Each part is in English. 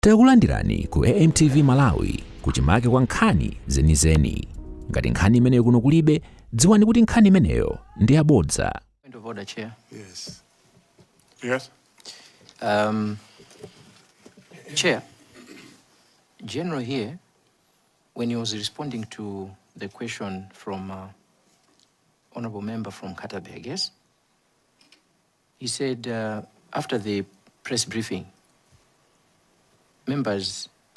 Takulandirani ku AMTV Malawi kuchimake kwa nkhani zenizeni. Ngati nkhani imeneyo kuno kulibe, dziwani kuti nkhani imeneyo ndi yabodza. Point of order, Chair. Yes. Yes. Chair, General here, when he was responding to the question from Honorable Member from Katabe, I guess, he said after the press briefing,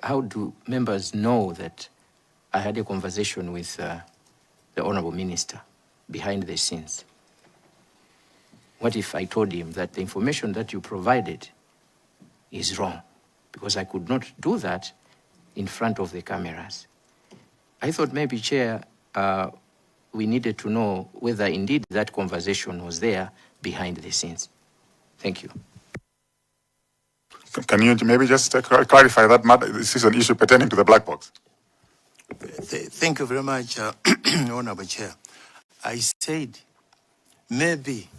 how do members know that I had a conversation with the Honorable Minister behind the scenes? What if I told him that the information that you provided is wrong? Because I could not do that in front of the cameras. I thought maybe, Chair, we needed to know whether indeed that conversation was there behind the scenes. Thank you. Can you maybe just clarify that matter? This is an issue pertaining to the black box. Thank you very much, Honorable Chair. I said maybe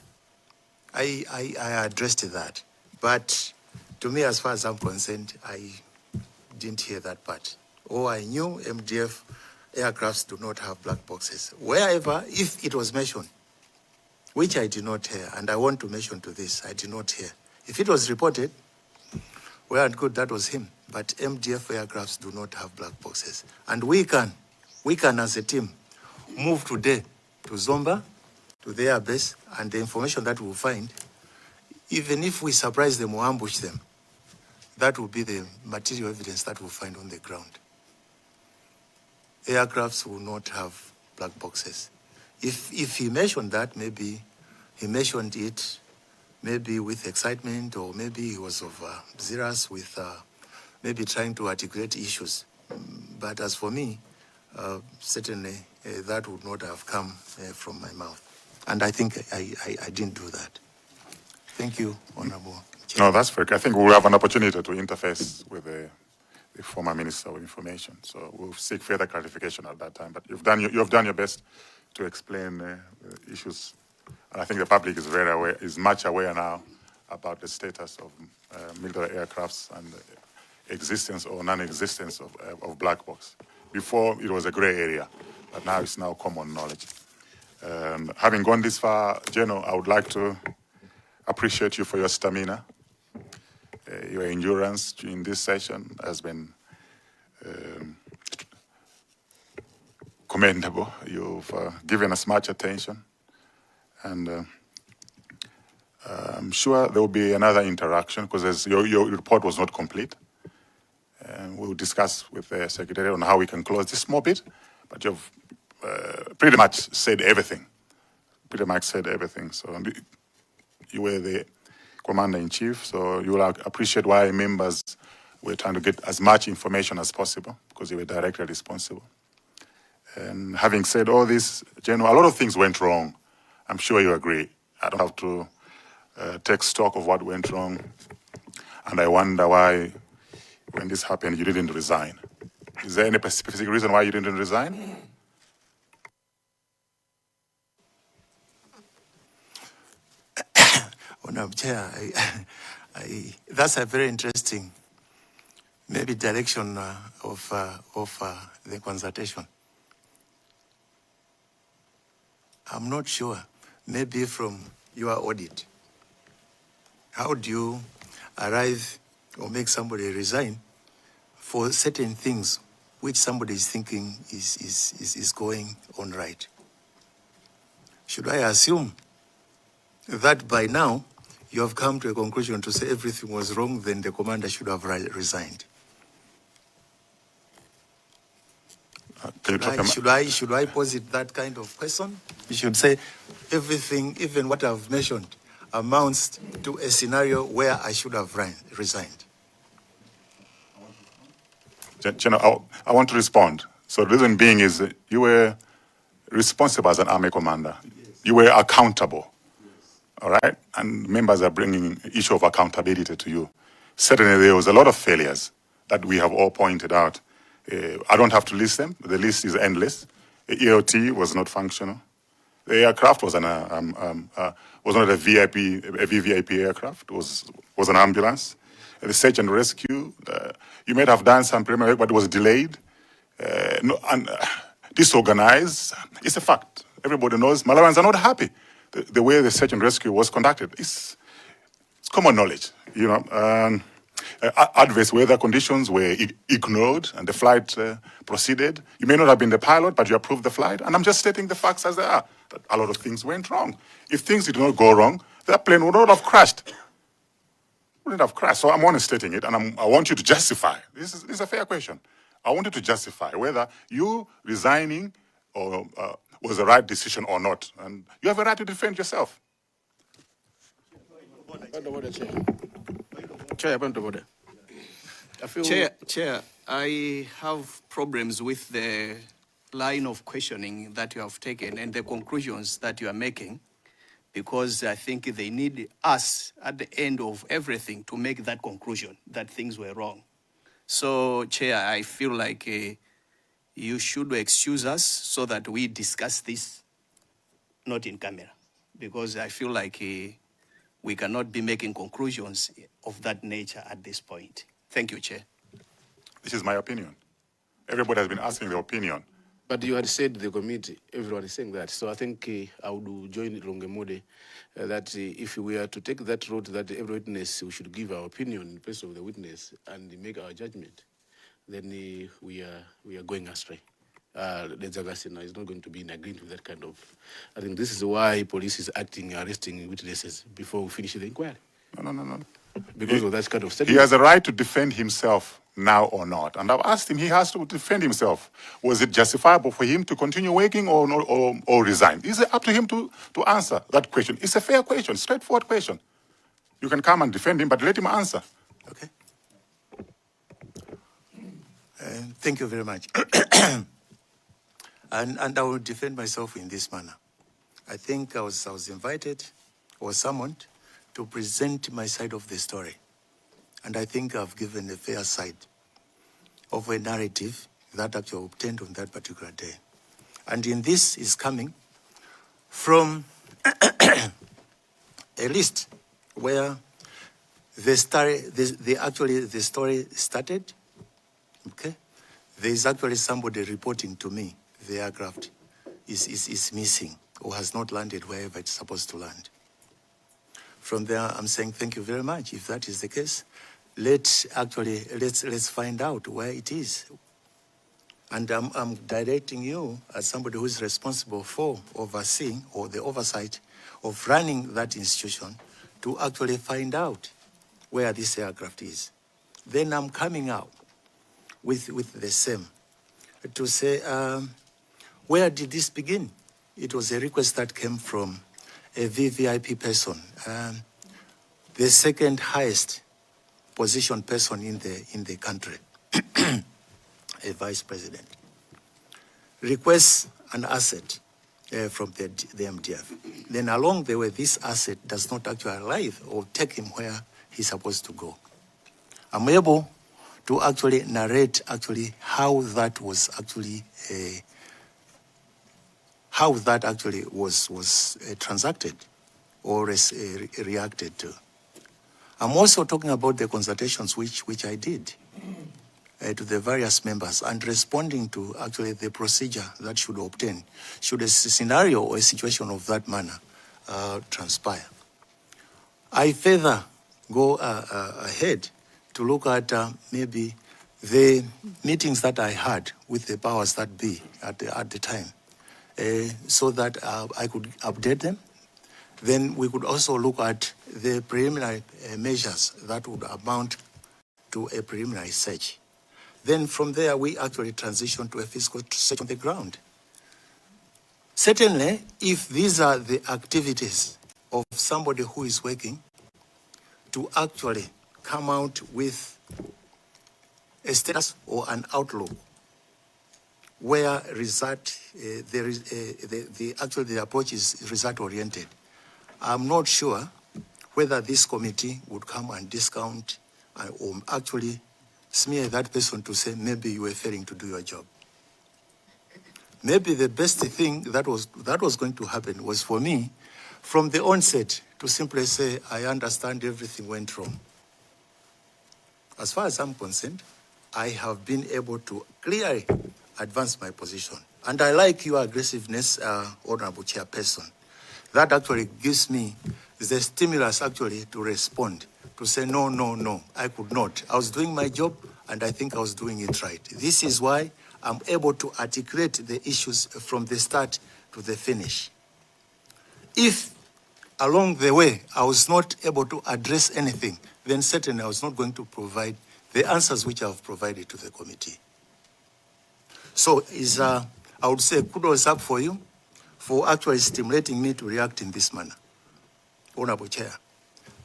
I addressed that, but to me, as far as I'm concerned, I didn't hear that part. Or I knew MDF aircrafts do not have black boxes. Wherever, if it was mentioned, which I did not hear, and I want to mention to this, I did not hear. If it was reported, well and good, that was him. But MDF aircrafts do not have black boxes. And we can as a team, move today to Zomba, to their base, and the information that we'll find, even if we surprise them or ambush them, that will be the material evidence that we'll find on the ground. Aircrafts will not have black boxes. If he mentioned that, maybe he mentioned it maybe with excitement, or maybe he was zealous with maybe trying to articulate issues. But as for me, certainly that would not have come from my mouth. And I think I didn't do that. Thank you, Honorable Chair. No, that's fair. I think we'll have an opportunity to interface with the former Minister of Information. So we'll seek further clarification at that time. But you've done your best to explain issues. And I think the public is much aware now about the status of military aircrafts and the existence or non-existence of black box. Before, it was a gray area, but now it's now common knowledge. Having gone this far, General, I would like to appreciate you for your stamina. Your endurance during this session has been commendable. You've given us much attention. And I'm sure there will be another interaction because your report was not complete. We'll discuss with the Secretary on how we can close this small bit. But you've pretty much said everything. So you were the Commander-in-Chief, so you will appreciate why members were trying to get as much information as possible because you were directly responsible. And having said all this, General, a lot of things went wrong. I'm sure you agree. I don't have to take stock of what went wrong. And I wonder why, when this happened, you didn't resign. Is there any specific reason why you didn't resign? Honorable Chair, that's a very interesting, maybe direction of the consultation. I'm not sure. Maybe from your audit, how do you arrive or make somebody resign for certain things which somebody is thinking is going on right? Should I assume that by now you have come to a conclusion to say everything was wrong, then the commander should have resigned? Should I posit that kind of question? You should say everything, even what I've mentioned, amounts to a scenario where I should have resigned. General, I want to respond. So the reason being is that you were responsible as an army commander. Yes. You were accountable. Yes. All right? And members are bringing issue of accountability to you. Certainly there was a lot of failures that we have all pointed out. I don't have to list them. The list is endless. The EOT was not functional. The aircraft was not a VVIP aircraft. It was an ambulance. the search and rescue. You might have done some preliminary work, but it was delayed, disorganized. It's a fact. Everybody knows Malawans are not happy the way the search and rescue was conducted. It's common knowledge, you know. Adverse weather conditions were ignored and the flight proceeded. You may not have been the pilot, but you approved the flight. And I'm just stating the facts as they are, that a lot of things went wrong. If things did not go wrong, that plane would not have crashed. Wouldn't have crashed. So I'm only stating it, and I want you to justify. This is a fair question. I want you to justify whether you resigning or was the right decision or not. And you have a right to defend yourself. Chair, point of order. Chair, I have problems with the line of questioning that you have taken and the conclusions that you are making, because I think they need us at the end of everything to make that conclusion that things were wrong. So, Chair, I feel like you should excuse us so that we discuss this not in camera, because I feel like we cannot be making conclusions of that nature at this point. Thank you, Chair. This is my opinion. Everybody has been asking their opinion. But you had said the committee, everyone is saying that. So I think I would join Longemode that if we are to take that road, that every witness we should give our opinion in place of the witness and make our judgment, then we are going astray. Lady Augustine is not going to be in agreement with that kind of. I think this is why police is acting, arresting witnesses before we finish the inquiry. No. Because of that kind of He statement. has a right to defend himself now or not. And I've asked him, he has to defend himself. Was it justifiable for him to continue working or not, or resign? It's up to him to answer that question. It's a fair question, straightforward question. You can come and defend him, but let him answer. Okay. Thank you very much. And I will defend myself in this manner. I think I was invited or summoned to present my side of the story. And I think I've given a fair side of a narrative that actually obtained on that particular day. And in this is coming from a list where the story started. Okay, there is actually somebody reporting to me the aircraft is missing or has not landed wherever it's supposed to land. From there, I'm saying thank you very much. If that is the case, let's find out where it is. And I'm directing you as somebody who is responsible for overseeing or the oversight of running that institution to actually find out where this aircraft is. Then I'm coming out with the same to say, where did this begin? It was a request that came from a VVIP person, the second highest position person in the country, a vice president. Requests an asset from the MDF. Then along the way, this asset does not actually arrive or take him where he's supposed to go. I'm able to actually narrate how that was transacted or reacted to. I'm also talking about the consultations which I did to the various members and responding to actually the procedure that should obtain should a scenario or a situation of that manner transpire. I further go ahead to look at maybe the meetings that I had with the powers that be at the time, so that I could update them. Then we could also look at the preliminary measures that would amount to a preliminary search. Then from there, we actually transition to a physical search on the ground. Certainly, if these are the activities of somebody who is working to actually come out with a status or an outlook where the approach is result-oriented, I'm not sure whether this committee would come and discount or actually smear that person to say maybe you were failing to do your job. Maybe the best thing that was going to happen was for me, from the onset, to simply say, I understand everything went wrong. as far as I'm concerned, I have been able to clearly advance my position. And I like your aggressiveness, Honorable Chairperson. That actually gives me the stimulus actually to respond, to say, no, no, no, I could not. I was doing my job, and I think I was doing it right. This is why I'm able to articulate the issues from the start to the finish. If along the way I was not able to address anything, then certainly I was not going to provide the answers which I have provided to the committee. So I would say kudos up for you for actually stimulating me to react in this manner. Honorable Chair,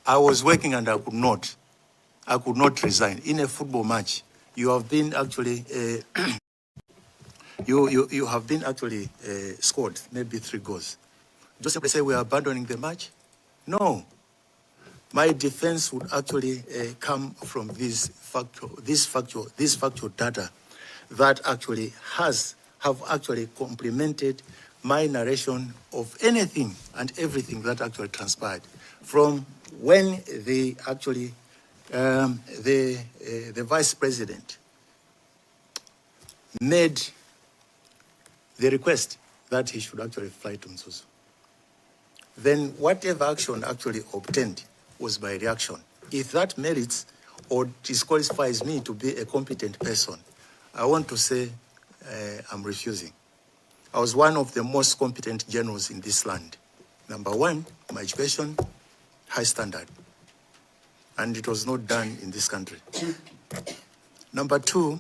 I was working and I could not resign. In a football match, you have been actually, you have been actually scored maybe 3 goals. Just simply say we are abandoning the match? No. My defense would actually come from this factual data that actually have actually complemented my narration of anything and everything that actually transpired from when the vice president made the request that he should actually fly to Mzuzu. Then whatever action actually obtained was my reaction. If that merits or disqualifies me to be a competent person, I want to say I'm refusing. I was one of the most competent generals in this land. Number one, my education, high standard. And it was not done in this country. Number two,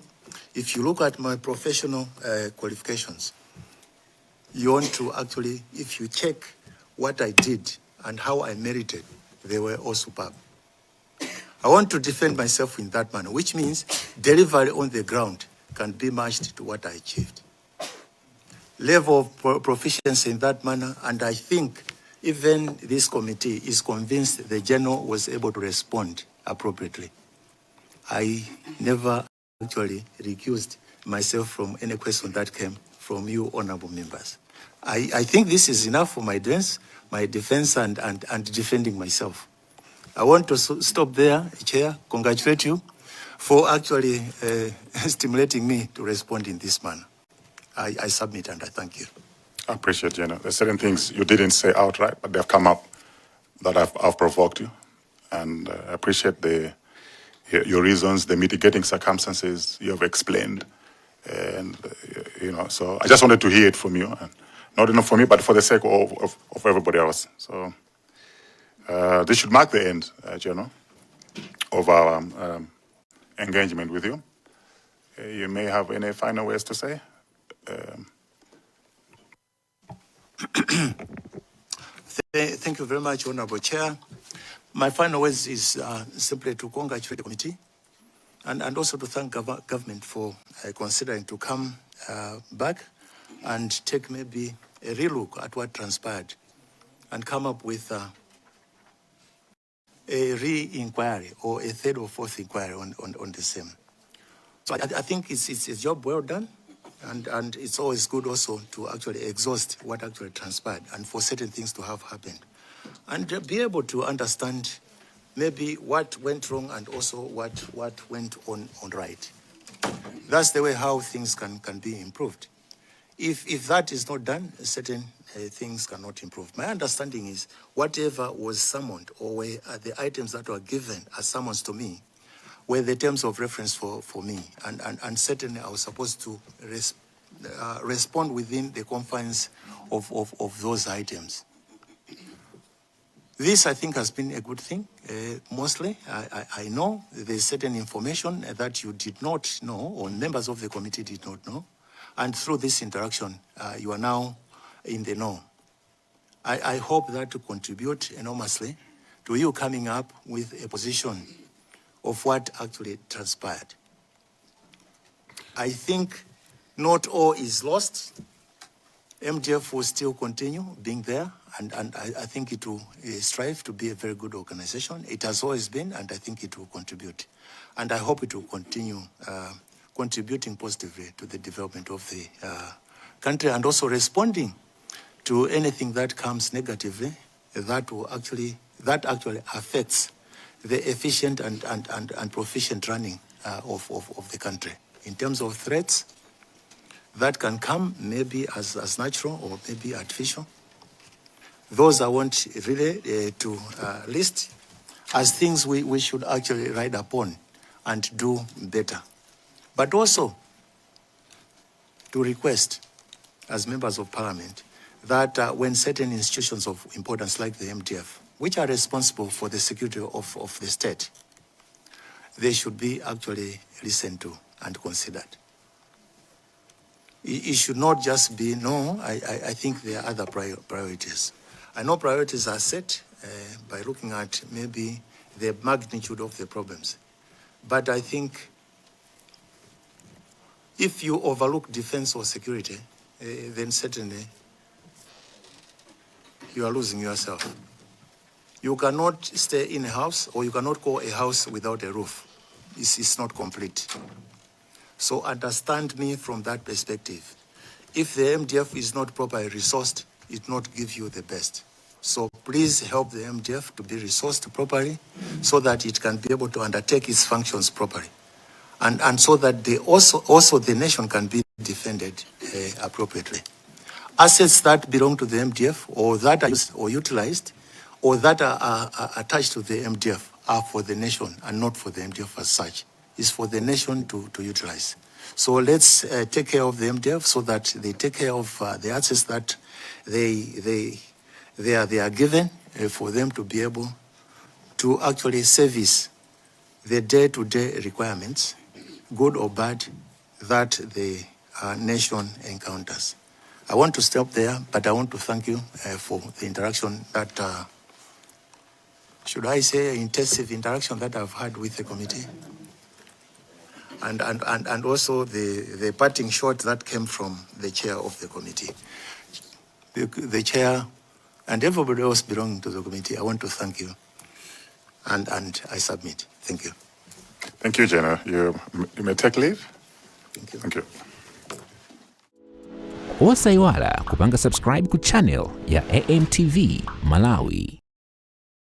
if you look at my professional qualifications, you want to actually, if you check what I did and how I merited, they were all superb. I want to defend myself in that manner, which means delivery on the ground can be matched to what I achieved. Level of proficiency in that manner, and I think even this committee is convinced the general was able to respond appropriately. I never actually recused myself from any question that came from you, honorable members. I think this is enough for my defense and defending myself. I want to stop there, Chair, congratulate you for actually stimulating me to respond in this manner. I submit and I thank you. I appreciate, there's certain things you didn't say outright, but they've come up that have provoked you. And I appreciate your reasons, the mitigating circumstances you have explained. And, so I just wanted to hear it from you. And not enough for me, but for the sake of everybody else. So this should mark the end, General, of our engagement with you. You may have any final words to say. Thank you very much, Honorable Chair. My final words is simply to congratulate the committee and also to thank government for considering to come back and take maybe a relook at what transpired and come up with a re-inquiry or a third or fourth inquiry on the same. So I think it's a job well done. And it's always good also to actually exhaust what actually transpired and for certain things to have happened. And be able to understand maybe what went wrong and also what went on right. That's the way how things can be improved. If that is not done, certain things cannot improve. My understanding is whatever was summoned or were the items that were given as summons to me were the terms of reference for me. And certainly I was supposed to respond within the confines of those items. This, I think, has been a good thing. Mostly, I know there's certain information that you did not know, or members of the committee did not know. And through this interaction, you are now in the know. I hope that to contribute enormously to you coming up with a position of what actually transpired. I think not all is lost. MDF will still continue being there, and I think it will strive to be a very good organization. It has always been, and I think it will contribute. And I hope it will continue contributing positively to the development of the country and also responding to anything that comes negatively that actually affects the efficient and proficient running of the country. In terms of threats, that can come maybe as natural or maybe artificial. Those I want really to list as things we should actually ride upon and do better. But also to request, as members of parliament, that when certain institutions of importance like the MDF, which are responsible for the security of the state, they should be actually listened to and considered. It should not just be, no, I think there are other priorities. I know priorities are set by looking at maybe the magnitude of the problems. But I think if you overlook defense or security, then certainly you are losing yourself. You cannot stay in a house, or you cannot call a house without a roof. It's not complete. So understand me from that perspective. If the MDF is not properly resourced, it will not give you the best. So please help the MDF to be resourced properly so that it can be able to undertake its functions properly. And so that also the nation can be defended appropriately. Assets that belong to the MDF or that are used or utilized or that are attached to the MDF are for the nation and not for the MDF as such. It's for the nation to utilize. So let's take care of the MDF so that they take care of the assets that they are given for them to be able to actually service the day-to-day requirements, good or bad, that the nation encounters. I want to stop there, but I want to thank you for the interaction that, should I say, intensive interaction that I've had with the committee. And also the parting shot that came from the chair of the committee. The chair and everybody else belonging to the committee, I want to thank you. And I submit. Thank you. Thank you, General. You may take leave. Thank you. Thank you. Osaiwala kupanga subscribe ku channel ya AMTV Malawi.